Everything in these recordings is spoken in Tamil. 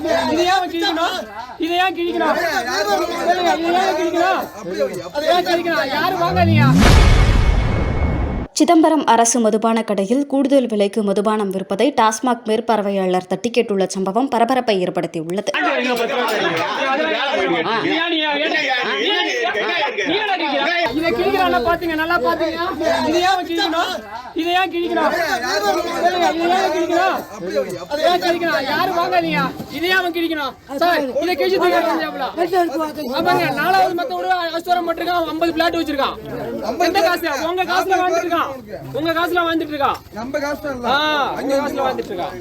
இதையா கிழிக்கணும், இதையா கிழிக்கணும், இதையா கிழிக்கணும், யாரு வாங்காதீங்க. சிதம்பரம் அரசு மதுபான கடையில் கூடுதல் விலைக்கு மதுபானம் விற்பதை டாஸ்மாக் மேற்பார்வையாளர் தட்டி கேட்டுள்ள சம்பவம் பரபரப்பை ஏற்படுத்தியுள்ளது. யாரு வாங்காதீங்க, இதையா கிழிக்கணும் சார். இதை கிழிச்சு நாலாவது மத்த ஒரு அஸ்வரம் போட்டிருக்கான், 50 பிளாட் வச்சிருக்கான். எந்த காசு? உங்க காசுல வாழ்ந்துட்டு இருக்கான், உங்க காசுல வாழ்ந்துட்டு இருக்கான், நம்ம காசுல வாழ்ந்துட்டு இருக்கான்.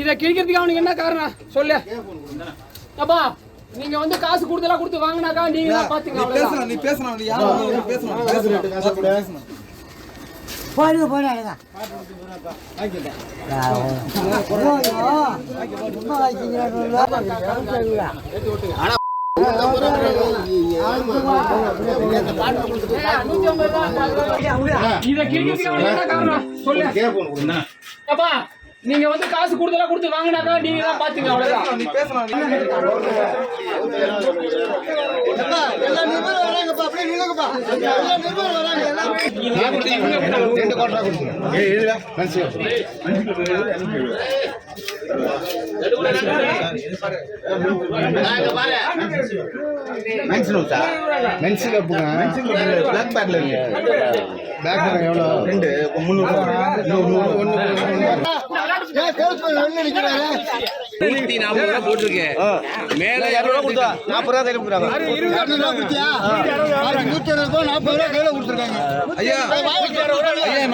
இதை கிழிக்கிறதுக்கு அவனுக்கு என்ன காரணம் சொல்லு அப்பா. நீங்க வந்து காசு கூடுதலா கொடுத்து வாங்கினாக்கா நீங்க தான் பாத்தீங்க. நீ பேசணும், நீ யாரு பேசணும். போடுங்க போடுங்க நீங்க வந்து காசு கூடுதலா கொடுத்து வாங்கினாக்கா நீங்க தான் பாத்தீங்க. அவ்வளவுதான். நீ பேசணும்.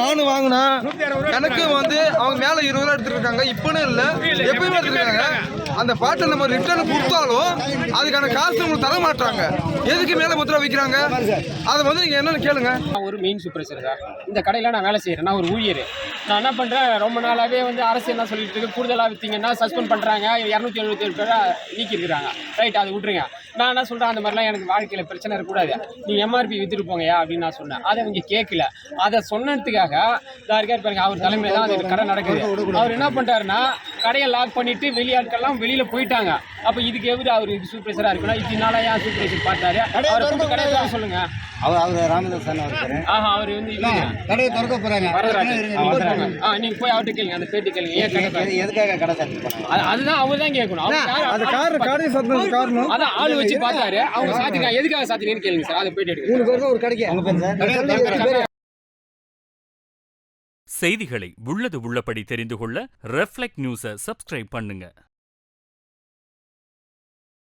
நானும் வாங்கினா எனக்கு வந்து அவங்க மேல 20 ரூபா எடுத்துருக்காங்க. இப்பன்னு இல்ல, எப்பயுமே எடுத்துருக்காங்க. அந்த பாட்டை நம்ம ரிட்டர்ன் கொடுத்தாலும் அதுக்கான காசு உங்களுக்கு தர மாட்டாங்க. எதுக்கு மேல 10 ரூபா விற்கிறாங்க? அதை வந்து நீங்க என்னன்னு கேளுங்க. ஒரு மெயின் சூப்பர்வைசர் சார், இந்த கடையில நான் வேலை செய்யறேன். நான் ஒரு ஊழியர். நான் என்ன பண்றேன், ரொம்ப நாளாவே வந்து அரசு என்ன சொல்லிட்டு இருக்கு, கூடுதலா வித்தீங்கன்னா சஸ்பெண்ட் பண்றாங்க, 277 பேரை நீக்கி இருக்கிறாங்க. ரைட், அதை விட்டுருங்க. நான் என்ன சொல்றேன், அந்த மாதிரிலாம் எனக்கு வாழ்க்கையில பிரச்சனை இருக்கக்கூடாது, நீங்க எம்ஆர்பி வித்துட்டு போங்கயா அப்படின்னு நான் சொன்னேன். அதை அவங்க கேட்கல. அதை சொன்னதுக்காக பாருங்க, அவர் தலைமையில தான் அந்த கடை நடக்குது. அவர் என்ன பண்றாருன்னா, கடையை லாக் பண்ணிட்டு வெளியாட்கள்லாம் வெளியில போயிட்டாங்க. அப்ப இதுக்கு எவ்வளவு அவர் சூப்பர்வைசரா இருக்கணும், இதனால ஏன் சூப்பர்வைசர் பார்த்தாரு? அவரை கடையை சொல்லுங்க. அவர் ராமதாஸ் அவர் வந்து கடையை திறக்க போறாங்க. நீங்க போய் அவர்கிட்ட கேளுங்க, அந்த பேட்டி கேளுங்க. ஏன் எதுக்காக கடை அதுதான் அவர் தான் கேட்கணும். அதான் ஆளு வச்சு பார்த்தாரு, அவங்க சாத்திருக்காங்க. எதுக்காக சாத்திருக்கீங்கன்னு கேளுங்க சார். அதை போயிட்டு எடுக்க ஒரு கடைக்கு செய்திகளை உள்ளது உள்ளபடி தெரிந்து கொள்ள ரெஃப்ளெக்ட் நியூஸை சப்ஸ்கிரைப் பண்ணுங்க.